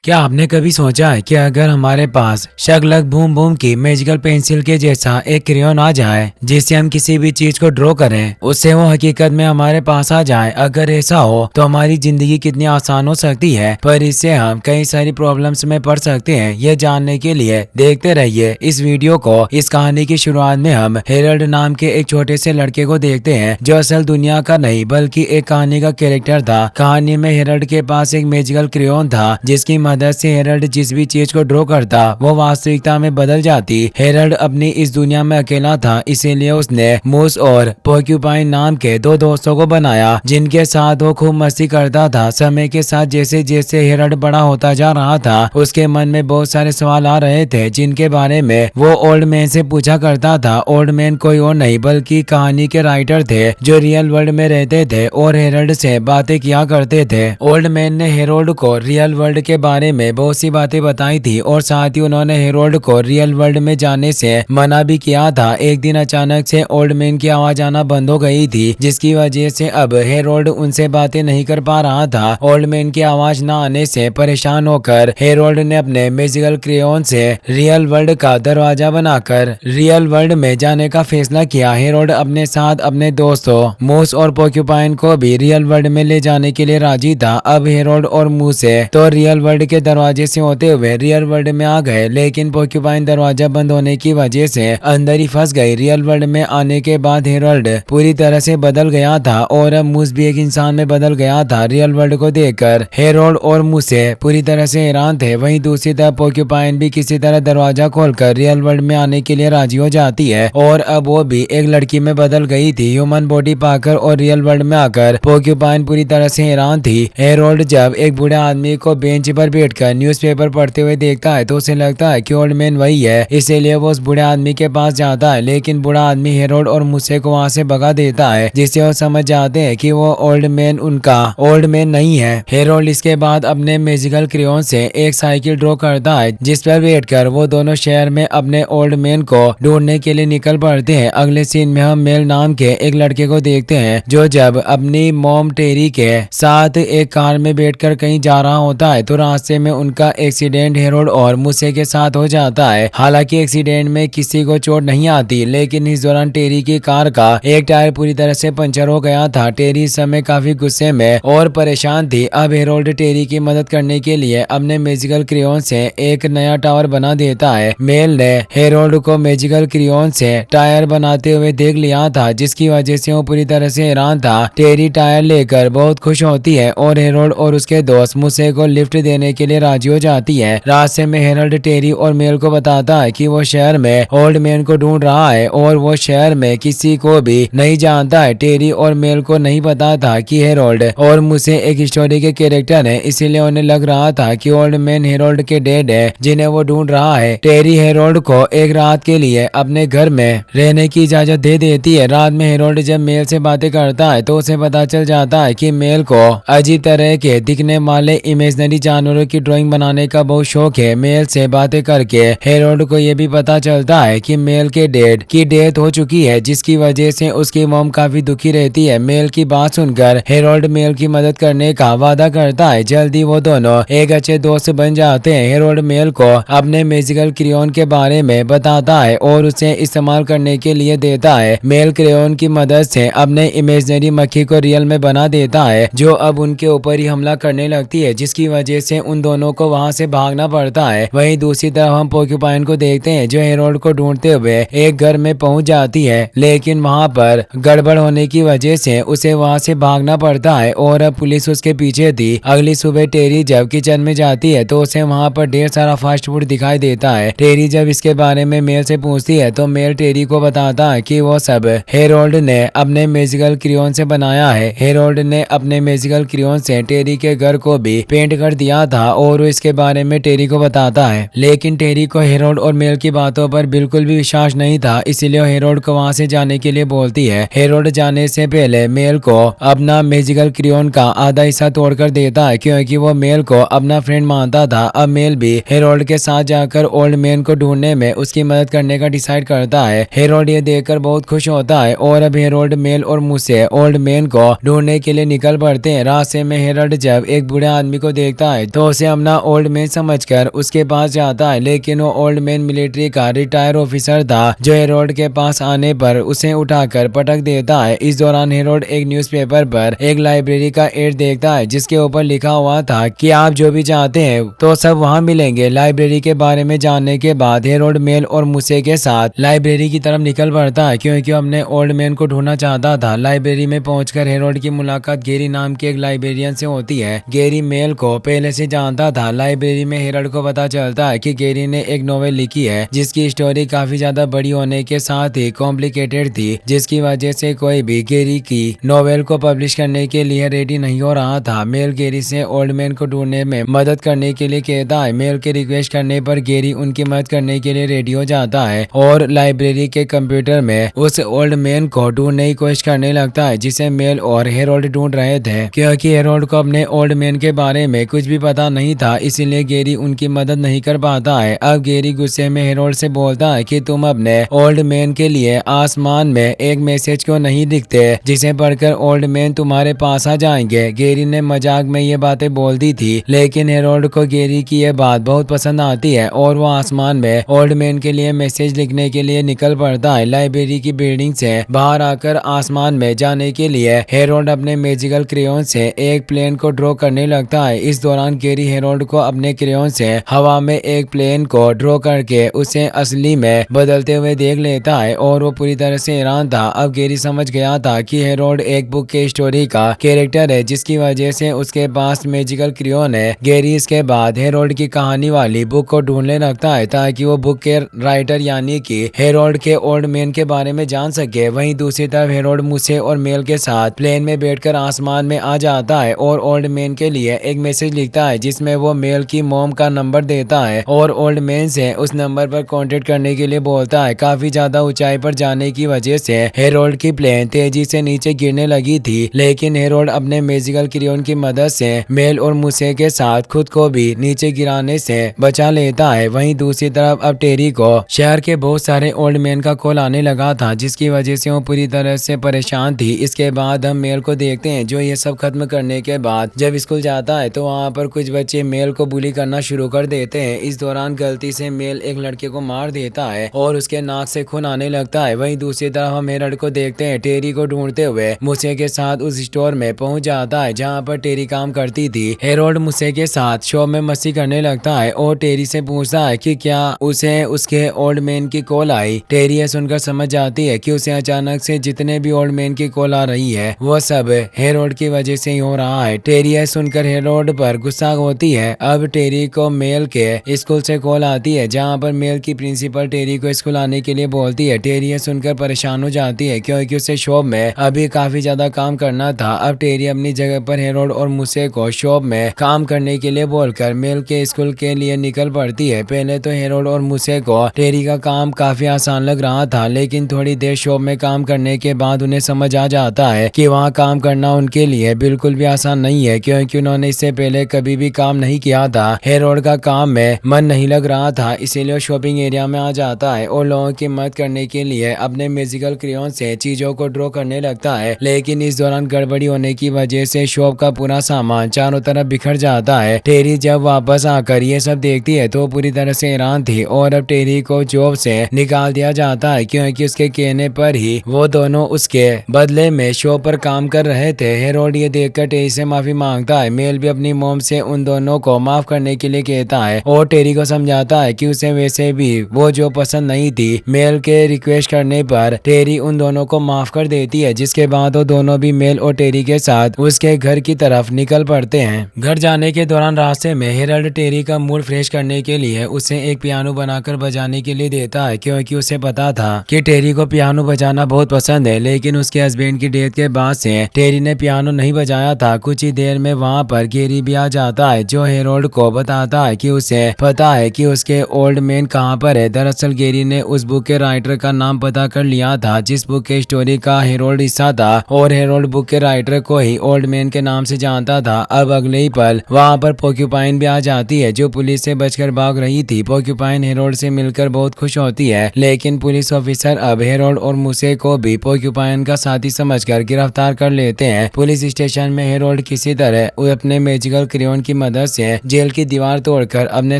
क्या आपने कभी सोचा है कि अगर हमारे पास शकलक बूम बूम की मैजिकल पेंसिल के जैसा एक क्रेयॉन आ जाए जिससे हम किसी भी चीज को ड्रॉ करें उससे वो हकीकत में हमारे पास आ जाए। अगर ऐसा हो तो हमारी जिंदगी कितनी आसान हो सकती है, पर इससे हम कई सारी प्रॉब्लम्स में पड़ सकते हैं। ये जानने के लिए देखते रहिए इस वीडियो को। इस कहानी की शुरुआत में हम हेरल्ड नाम के एक छोटे से लड़के को देखते हैं जो असल दुनिया का नहीं बल्कि एक कहानी का कैरेक्टर था। कहानी में हेरल्ड के पास एक मैजिकल क्रेयॉन था जिसकी मदद से हेरल्ड जिस भी चीज को ड्रॉ करता वो वास्तविकता में बदल जाती। हेरल्ड अपनी इस दुनिया में अकेला था, इसीलिए उसने मूस और पोर्क्यूपाइन नाम के दो दोस्तों को बनाया जिनके साथ वो खूब मस्ती करता था। समय के साथ जैसे जैसे हेरल्ड बड़ा होता जा रहा था उसके मन में बहुत सारे सवाल आ रहे थे जिनके बारे में वो ओल्ड मैन से पूछा करता था। ओल्ड मैन कोई और नहीं बल्कि कहानी के राइटर थे जो रियल वर्ल्ड में रहते थे और हेरल्ड से बातें किया करते थे। ओल्ड मैन ने हेरोल्ड को रियल वर्ल्ड के बारे में बहुत सी बातें बताई थी और साथ ही उन्होंने हेरोल्ड को रियल वर्ल्ड में जाने से मना भी किया था। एक दिन अचानक से ओल्ड मैन की आवाज आना बंद हो गई थी जिसकी वजह से अब हेरोल्ड उनसे बातें नहीं कर पा रहा था। ओल्ड मैन की आवाज न आने से परेशान होकर हेरोल्ड ने अपने मैजिकल क्रेयॉन से रियल वर्ल्ड का दरवाजा बनाकर रियल वर्ल्ड में जाने का फैसला किया। हेरोल्ड अपने साथ अपने दोस्तों मूस और पोर्क्यूपाइन को भी रियल वर्ल्ड में ले जाने के लिए राजी था। अब हेरोल्ड और मूस से तो रियल वर्ल्ड के दरवाजे से होते हुए रियल वर्ल्ड में आ गए, लेकिन पोर्क्यूपाइन दरवाजा बंद होने की वजह से अंदर ही फंस गई। रियल वर्ल्ड में आने के बाद हेरोल्ड पूरी तरह से बदल गया था और अब मूस भी एक इंसान में बदल गया था। रियल वर्ल्ड को देखकर हेरोल्ड और मूसे पूरी तरह से हैरान थे। वहीं दूसरी तरफ पोर्क्यूपाइन भी किसी तरह दरवाजा खोलकर रियल वर्ल्ड में आने के लिए राजी हो जाती है और अब वो भी एक लड़की में बदल गई थी ह्यूमन बॉडी पाकर। और रियल वर्ल्ड में आकर पोर्क्यूपाइन पूरी तरह से हैरान थी। हेरोल्ड जब एक बूढ़े आदमी को बेंच पर बैठकर न्यूज़पेपर पढ़ते हुए देखता है तो उसे लगता है कि ओल्ड मैन वही है, इसीलिए वो उस बूढ़े आदमी के पास जाता है। लेकिन बूढ़ा आदमी हेरोल्ड और मूसे को वहां से भगा देता है जिससे वो समझ जाते हैं कि वो ओल्ड मैन उनका ओल्ड मैन नहीं है। हेरोल्ड इसके बाद अपने मैजिकल क्रेयॉन से एक साइकिल ड्रॉ करता है जिस पर बैठकर वो दोनों शहर में अपने ओल्ड मैन को ढूंढने के लिए निकल पड़ते हैं। अगले सीन में हम मेल नाम के एक लड़के को देखते हैं जो जब अपनी मॉम टेरी के साथ एक कार में बैठकर कहीं जा रहा होता है तो रास्ते में उनका एक्सीडेंट हेरोल्ड और मूसे के साथ हो जाता है। हालांकि एक्सीडेंट में किसी को चोट नहीं आती, लेकिन इस दौरान टेरी की कार का एक टायर पूरी तरह से पंचर हो गया था। टेरी इस समय काफी गुस्से में और परेशान थी। अब हेरोल्ड टेरी की मदद करने के लिए अपने मैजिकल क्रेयॉन से एक नया टावर बना देता है। मेल ने हेरोल्ड को मैजिकल क्रेयॉन से टायर बनाते हुए देख लिया था जिसकी वजह से वो पूरी तरह से हैरान था। टेरी टायर लेकर बहुत खुश होती है और हेरोल्ड और उसके दोस्त मूसे को लिफ्ट देने के लिए राजी हो जाती है। रास्ते में हेरोल्ड टेरी और मेल को बताता है कि वो शहर में ओल्ड मैन को ढूंढ रहा है और वो शहर में किसी को भी नहीं जानता है। टेरी और मेल को नहीं पता था कि हेरोल्ड और मूसे एक स्टोरी के कैरेक्टर है, इसीलिए उन्हें लग रहा था कि ओल्ड मैन हेरोल्ड के डेड है जिन्हें वो ढूंढ रहा है। टेरी हेरोल्ड को एक रात के लिए अपने घर में रहने की इजाजत दे देती है। रात में हेरोल्ड जब मेल से बातें करता है तो उसे पता चल जाता है कि मेल को अजीब तरह के दिखने वाले इमेजिनरी जानवरों की ड्राइंग बनाने का बहुत शौक है। मेल से बातें करके हेरोल्ड को यह भी पता चलता है कि मेल के डेड की डेथ हो चुकी है जिसकी वजह से उसकी मॉम काफी दुखी रहती है। मेल की बात सुनकर हेरोल्ड मेल की मदद करने का वादा करता है। जल्दी वो दोनों एक अच्छे दोस्त बन जाते हैं। हेरोल्ड मेल को अपने मैजिकल क्रेयॉन के बारे में बताता है और उसे इस्तेमाल करने के लिए देता है। मेल क्रेयॉन की मदद से अपने इमेजिनरी मक्खी को रियल में बना देता है जो अब उनके ऊपर ही हमला करने लगती है जिसकी वजह से उन दोनों को वहां से भागना पड़ता है। वहीं दूसरी तरफ हम पोर्क्यूपाइन को देखते हैं जो हेरोल्ड को ढूंढते हुए एक घर में पहुंच जाती है, लेकिन वहां पर गड़बड़ होने की वजह से उसे वहां से भागना पड़ता है और अब पुलिस उसके पीछे थी। अगली सुबह टेरी जब किचन में जाती है तो उसे वहां पर ढेर सारा फास्ट फूड दिखाई देता है। टेरी जब इसके बारे में मेल से पूछती है तो मेल टेरी को बताता है कि वो सब हेरोल्ड ने अपने मैजिकल क्रेयॉन से बनाया है। हेरोल्ड ने अपने मैजिकल क्रेयॉन से टेरी के घर को भी पेंट कर दिया था और वो इसके बारे में टेरी को बताता है, लेकिन टेरी को हेरोल्ड और मेल की बातों पर बिल्कुल भी विश्वास नहीं था, इसलिए वो हेरोल्ड को वहां से जाने के लिए बोलती है। हेरोल्ड जाने से पहले मेल को अपना मैजिकल क्रेयॉन का आधा हिस्सा तोड़कर देता है क्योंकि वो मेल को अपना फ्रेंड मानता था। अब मेल भी हेरोल्ड के साथ जाकर ओल्ड मैन को ढूंढने में उसकी मदद करने का डिसाइड करता है। हेरोल्ड ये देखकर बहुत खुश होता है और अब हेरोल्ड मेल और मूसे ओल्ड मैन को ढूंढने के लिए निकल पड़ते हैं। रास्ते में हेरोल्ड जब एक बूढ़े आदमी को देखता है तो उसे अपना ओल्ड मैन समझकर उसके पास जाता है, लेकिन वो ओल्ड मैन मिलिट्री का रिटायर ऑफिसर था जो हेरोल्ड के पास आने पर उसे उठाकर पटक देता है। इस दौरान हेरोल्ड एक न्यूज़पेपर पर एक लाइब्रेरी का एड देखता है जिसके ऊपर लिखा हुआ था कि आप जो भी चाहते हैं तो सब वहां मिलेंगे। लाइब्रेरी के बारे में जानने के बाद हेरोल्ड मेल और मूसे के साथ लाइब्रेरी की तरफ निकल पड़ता है क्योंकि वो अपने ओल्ड मैन को ढूंढना चाहता था। लाइब्रेरी में पहुंचकर हेरोल्ड की मुलाकात गेरी नाम के एक लाइब्रेरियन से होती है। गेरी मेल को पहले से जानता था। लाइब्रेरी में हेरोल्ड को पता चलता है कि गेरी ने एक नॉवेल लिखी है जिसकी स्टोरी काफी ज्यादा बड़ी होने के साथ ही कॉम्प्लिकेटेड थी, जिसकी वजह से कोई भी गेरी की नॉवेल को पब्लिश करने के लिए रेडी नहीं हो रहा था। मेल गेरी से ओल्ड मैन को ढूंढने में मदद करने के लिए कहता है। मेल के रिक्वेस्ट करने पर गेरी उनकी मदद करने के लिए रेडी हो जाता है और लाइब्रेरी के कंप्यूटर में उस ओल्ड मैन को ढूंढने की कोशिश करने लगता है जिसे मेल और हेरोल्ड ढूंढ रहे थे। क्योंकि हेरोल्ड को अपने ओल्ड मैन के बारे में कुछ भी पता नहीं था, इसीलिए गेरी उनकी मदद नहीं कर पाता है। अब गेरी गुस्से में हेरोल्ड से बोलता है कि तुम अपने ओल्ड मैन के लिए आसमान में एक मैसेज क्यों नहीं लिखते जिसे पढ़कर ओल्ड मैन तुम्हारे पास आ जाएंगे। गेरी ने मजाक में ये बातें बोल दी थी, लेकिन हेरोल्ड को गेरी की यह बात बहुत पसंद आती है और वो आसमान में ओल्ड मैन के लिए मैसेज लिखने के लिए निकल पड़ता है। लाइब्रेरी की बिल्डिंग से बाहर आकर आसमान में जाने के लिए हेरोल्ड अपने मैजिकल क्रेयॉन से एक प्लेन को ड्रॉ करने लगता है। इस दौरान गेरी हेरोल्ड को अपने क्रेयॉन से हवा में एक प्लेन को ड्रॉ करके उसे असली में बदलते हुए देख लेता है और वो पूरी तरह से हैरान था। अब गेरी समझ गया था कि हेरोल्ड एक बुक के स्टोरी का कैरेक्टर है जिसकी वजह से उसके पास मैजिकल क्रेयॉन है। गेरी इसके बाद हेरोल्ड की कहानी वाली बुक को ढूंढने लगता है ताकि वो बुक के राइटर यानी कि हेरोल्ड के ओल्ड मैन के बारे में जान सके। वहीं दूसरी तरफ हेरोल्ड मूसे और मेल के साथ प्लेन में बैठकर आसमान में आ जाता है और ओल्ड मैन के लिए एक मैसेज लिखता है जिसमें वो मेल की मॉम का नंबर देता है और ओल्ड मैन से उस नंबर पर कांटेक्ट करने के लिए बोलता है। काफी ज्यादा ऊंचाई पर जाने की वजह से हेरोल्ड की प्लेन तेजी से नीचे गिरने लगी थी, लेकिन हेरोल्ड अपने मैजिकल क्रेयॉन की मदद से मेल और मूसे के साथ खुद को भी नीचे गिराने से बचा लेता है। वहीं दूसरी तरफ अब टेरी को शहर के बहुत सारे ओल्ड मैन का कॉल आने लगा था जिसकी वजह से वो पूरी तरह से परेशान थी। इसके बाद हम मेल को देखते हैं जो ये सब खत्म करने के बाद जब स्कूल जाता है तो वहाँ पर कुछ बच्चे मेल को बुली करना शुरू कर देते हैं। इस दौरान गलती से मेल एक लड़के को मार देता है और उसके नाक से खून आने लगता है। वहीं दूसरी तरफ हम हेरोल्ड को देखते हैं टेरी को ढूंढते हुए मूसे के साथ उस स्टोर में पहुंच जाता है जहां पर टेरी काम करती थी। हेरोल्ड मूसे के साथ शॉप में मस्ती करने लगता है और टेरी से पूछता है कि क्या उसे उसके ओल्ड मैन की कॉल आई। टेरी ये सुनकर समझ जाती है कि उसे अचानक से जितने भी ओल्ड मैन की कॉल आ रही है वो सब हेरोल्ड की वजह से ही हो रहा है। टेरी ये सुनकर हेरोल्ड पर गुस्सा होती है। अब टेरी को मेल के स्कूल से कॉल आती है जहाँ पर मेल की प्रिंसिपल टेरी को स्कूल आने के लिए बोलती है। टेरी ये सुनकर परेशान हो जाती है क्योंकि उसे शॉप में अभी काफी ज्यादा काम करना था। अब टेरी अपनी जगह पर हेरोल्ड और मूसे को शॉप में काम करने के लिए बोलकर मेल के स्कूल के लिए निकल पड़ती है। पहले तो हेरोल्ड और मूसे को टेरी का काम काफी आसान लग रहा था, लेकिन थोड़ी देर शॉप में काम करने के बाद उन्हें समझ आ जाता है कि वहाँ काम करना उनके लिए बिल्कुल भी आसान नहीं है क्योंकि उन्होंने इससे पहले कभी भी काम नहीं किया था। हेरोल्ड का काम में मन नहीं लग रहा था, इसीलिए शॉपिंग एरिया में आ जाता है और लोगों की मदद करने के लिए अपने मैजिकल क्रेयॉन से चीजों को ड्रॉ करने लगता है। लेकिन इस दौरान गड़बड़ी होने की वजह से शॉप का पूरा सामान चारों तरफ बिखर जाता है। टेरी जब वापस आकर ये सब देखती है तो पूरी तरह से हैरान थी और अब टेरी को जॉब से निकाल दिया जाता है क्योंकि उसके कहने पर ही वो दोनों उसके बदले में शॉप पर काम कर रहे थे। हेरोल्ड ये देखकर टेरी से माफी मांगता है। मेल भी अपनी मॉम से उन दोनों को माफ करने के लिए कहता है और टेरी को समझाता है कि उसे वैसे भी वो जो पसंद नहीं थी। मेल के रिक्वेस्ट करने पर टेरी उन दोनों को माफ कर देती है, जिसके बाद वो दोनों भी मेल और टेरी के साथ उसके घर की तरफ निकल पड़ते हैं। घर जाने के दौरान रास्ते में हेरोल्ड टेरी का मूड फ्रेश करने के लिए उसे एक पियानो बनाकर बजाने के लिए देता है क्योंकि उसे पता था कि टेरी को पियानो बजाना बहुत पसंद है, लेकिन उसके हस्बैंड की डेथ के बाद से टेरी ने पियानो नहीं बजाया था। कुछ ही देर में वहाँ पर गेरी भी आ जाता है जो हेरोल्ड को बताता है कि उसे पता है कि उसके ओल्ड मैन कहाँ पर है। दरअसल गेरी ने उस बुक के राइटर का नाम पता कर लिया था जिस बुक के स्टोरी का हेरोल्ड हिस्सा था और हेरोल्ड बुक के राइटर को ही ओल्ड मैन के नाम से जानता था। अब अगले ही पल वहाँ पर पोर्क्यूपाइन भी आ जाती है जो पुलिस से बचकर भाग रही थी। पोर्क्यूपाइन हेरोल्ड से मिलकर बहुत खुश होती है, लेकिन पुलिस ऑफिसर अब हेरोल्ड और मूसे को भी पोर्क्यूपाइन का साथी समझकर गिरफ्तार कर लेते हैं। पुलिस स्टेशन में हेरोल्ड किसी तरह अपने मैजिकल क्रेयॉन की मदद से जेल की दीवार तोड़कर अपने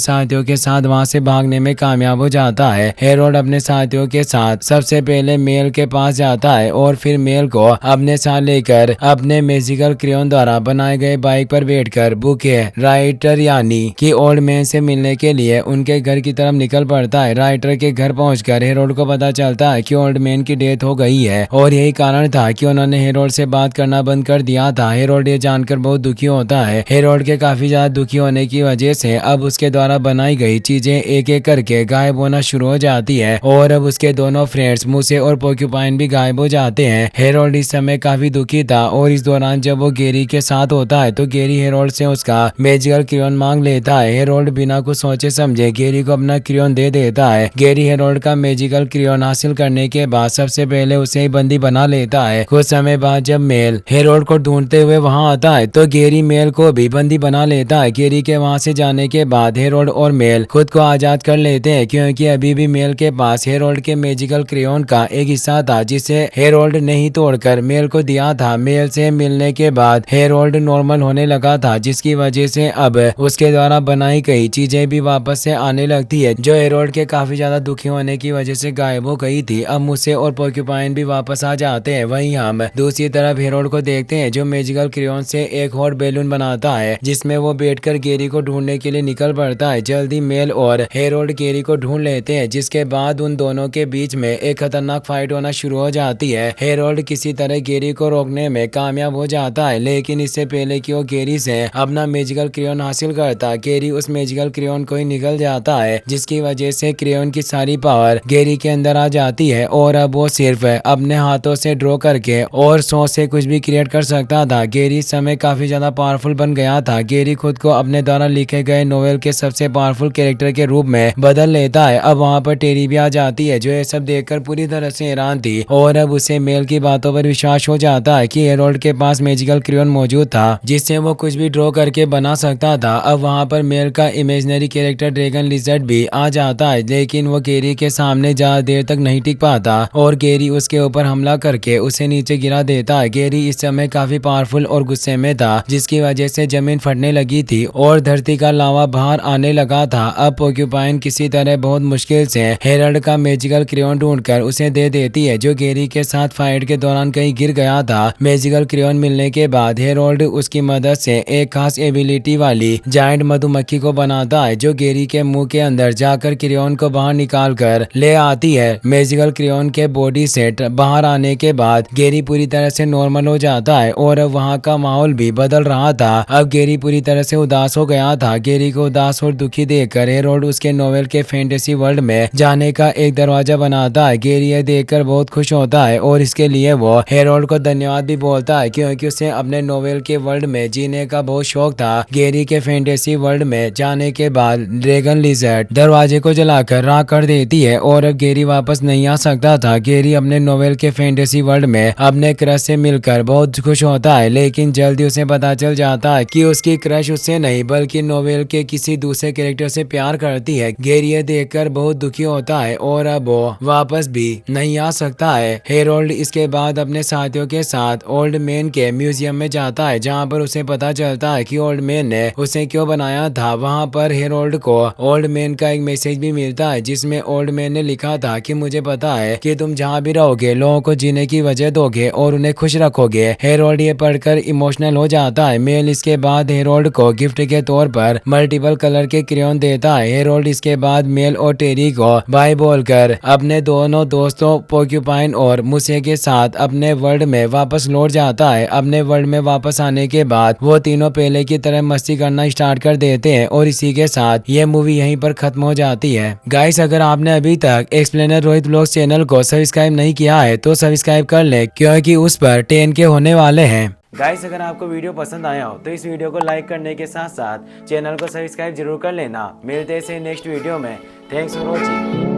साथियों के साथ वहां से भागने में कामयाब हो जाता है। हेरोल्ड अपने साथियों के साथ सबसे पहले मेल के पास जाता है और फिर मेल को अपने साथ लेकर अपने मैजिकल क्रेयॉन द्वारा बनाए गए बाइक पर बैठकर बुके राइटर यानी कि ओल्ड मैन से मिलने के लिए उनके घर की तरफ निकल पड़ता है। राइटर के घर पहुंचकर हेरोल्ड को पता चलता है कि ओल्ड मैन की डेथ हो गई है और यही कारण था कि उन्होंने हेरोल्ड से बात करना बंद कर दिया था। हेरोल्ड ये जानकर बहुत दुखी होता है। हेरोल्ड के काफी ज्यादा दुखी होने की वजह से अब उसके द्वारा बनाई गई चीजें एक एक करके गायब होना शुरू हो जाती है और अब उसके दोनों फ्रेंड्स मूसे और पोर्क्यूपाइन भी गायब हो जाते हैं। हेरोल्ड इस समय काफी दुखी था और इस दौरान जब वो गेरी के साथ होता है तो गेरी हेरोल्ड से उसका मैजिकल क्रेयॉन मांग लेता है। हेरोल्ड बिना कुछ सोचे समझे गेरी को अपना क्रेयॉन दे देता है। गेरी हेरोल्ड का मैजिकल क्रेयॉन हासिल करने के बाद सबसे पहले उसे ही बंदी बना लेता है। कुछ समय बाद जब मेल हेरोल्ड को ढूंढते हुए वहां आता है तो गेरी मेल को भी बंदी बना लेता है। गेरी के वहां से जाने के बाद हेरोल्ड और मेल खुद को आजाद कर लेते हैं क्योंकि अभी भी मेल के पास हेरोल्ड के मैजिकल क्रेयॉन का एक हिस्सा था जिसे हेरोल्ड ने ही तोड़कर मेल को दिया था। मेल से मिलने के बाद हेरोल्ड नॉर्मल होने लगा था जिसकी वजह से अब उसके द्वारा बनाई गई चीजें भी वापस से आने लगती है जो हेरोल्ड के काफी ज्यादा दुखी होने की वजह से गायब हो गई थी। अब मूसे और पोर्क्यूपाइन भी वापस आ जाते हैं। वहीं हम दूसरी तरफ हेरोल्ड को देखते हैं जो मैजिकल क्रेयॉन से एक हॉट बैलून बनाता है जिसमें वो बैठकर गेरी को ढूंढने के लिए निकल पड़ता है। जल्दी मेल और हेरोल्ड गेरी को ढूंढ लेते हैं जिसके बाद उन दोनों के बीच में एक खतरनाक फाइट होना शुरू हो जाती है। हेरोल्ड किसी तरह गेरी को रोकने में कामयाब हो जाता है लेकिन इससे पहले कि वो गेरी से अपना मैजिकल क्रेयॉन हासिल करता गेरी उस मैजिकल क्रेयॉन को ही निकल जाता है जिसकी वजह से क्रेयॉन की सारी पावर गेरी के अंदर आ जाती है और अब वो सिर्फ अपने हाथों से ड्रॉ करके और सोच से कुछ भी क्रिएट कर सकता था। गेरी इस समय काफी ज्यादा पावरफुल बन गया था। गेरी खुद को अपने द्वारा लिखे गए नोवेल के सबसे पावरफुल कैरेक्टर के रूप में बदल लेता है। अब वहाँ पर टेरी भी आ जाती है जो ये सब देखकर पूरी तरह से हैरान थी और अब उसे मेल की बातों पर विश्वास हो जाता है कि हेरोल्ड के पास मैजिकल क्रेयॉन मौजूद था जिससे वो कुछ भी ड्रॉ करके बना सकता था। अब वहाँ पर मेल का इमेजिनरी कैरेक्टर ड्रैगन लिजर्ड भी आ जाता है लेकिन वो गेरी के सामने ज्यादा देर तक नहीं टिक पाता और गेरी उसके ऊपर हमला करके उसे नीचे गिरा देता है। गेरी इस समय काफी पावरफुल और गुस्से में था जिसकी वजह से जमीन फटने लगी थी और धरती का लावा बाहर आने लगा था। अब पोर्क्यूपाइन किसी तरह बहुत मुश्किल से हेरोल्ड का मैजिकल क्रेयॉन ढूंढकर उसे दे देती है जो गेरी के साथ फाइट के दौरान कहीं गिर गया था। मैजिकल क्रेयॉन मिलने के बाद हेरोल्ड उसकी मदद से एक खास एबिलिटी वाली जायंट मधुमक्खी को बनाता है जो गेरी के मुंह के अंदर जाकर क्रेयॉन को बाहर निकाल कर ले आती है। मैजिकल क्रेयॉन के बॉडी सेट बाहर आने के बाद गेरी पूरी तरह से नॉर्मल हो जाता है और अब वहाँ का माहौल भी बदल रहा था। अब गेरी पूरी तरह से उदास हो गया था। गेरी को उदास और दुखी देखकर हेरोल्ड उसके नोवेल के फैंटेसी वर्ल्ड में जाने का एक दरवाजा बनाता है। गेरी ये देखकर बहुत खुश होता है और इसके लिए वो हेरोल्ड को धन्यवाद भी बोलता है क्योंकि उसे अपने नोवेल के वर्ल्ड में जीने का बहुत शौक था। गेरी के फैंटेसी वर्ल्ड में जाने के बाद ड्रैगन लिजर्ड दरवाजे को जलाकर राख कर देती है और अब गेरी वापस नहीं आ सकता था। गेरी अपने नोवेल के फैंटेसी वर्ल्ड में अपने क्रश से मिलकर बहुत खुश होता है लेकिन जल्दी उसे पता चल जाता है कि उसकी क्रश उससे नहीं बल्कि नोवेल के किसी दूसरे कैरेक्टर से प्यार करती है। गेरी ये देखकर बहुत दुखी होता है और अब वो वापस भी नहीं आ सकता है। हेरोल्ड इसके बाद अपने साथियों के साथ ओल्ड मैन के म्यूजियम में जाता है जहाँ पर उसे पता चलता है कि ओल्ड मैन ने उसे क्यों बनाया था। वहाँ पर हेरोल्ड को ओल्ड मैन का एक मैसेज भी मिलता है जिसमें ओल्ड मैन ने लिखा था कि मुझे पता है कि तुम जहाँ भी रहोगे लोगों को जीने की वजह दोगे और उन्हें खुश रखोगे। हेरोल्ड ये पढ़कर इमोशनल हो जाता है। मेल इसके बाद हेरोल्ड को गिफ्ट के तौर पर मल्टीपल कलर के क्रेयॉन देता है। हेरोल्ड इसके बाद मेल और टेरी को बाय बोलकर अपने दोनों दोस्तों पोर्क्यूपाइन और मूसे के साथ अपने वर्ल्ड में वापस लौट जाता है। अपने वर्ल्ड में वापस आने के बाद वो तीनों पहले की तरह मस्ती करना स्टार्ट कर देते हैं और इसी के साथ ये मूवी यहीं पर खत्म हो जाती है। गाइस अगर आपने अभी तक एक्सप्लेनर रोहित ब्लॉग्स चैनल को सब्सक्राइब नहीं किया है तो सब्सक्राइब कर ले क्योंकि उस पर 10K होने वाले हैं। गाइस अगर आपको वीडियो पसंद आया हो तो इस वीडियो को लाइक करने के साथ साथ चैनल को सब्सक्राइब जरूर कर लेना। मिलते हैं नेक्स्ट वीडियो में। Thanks for watching.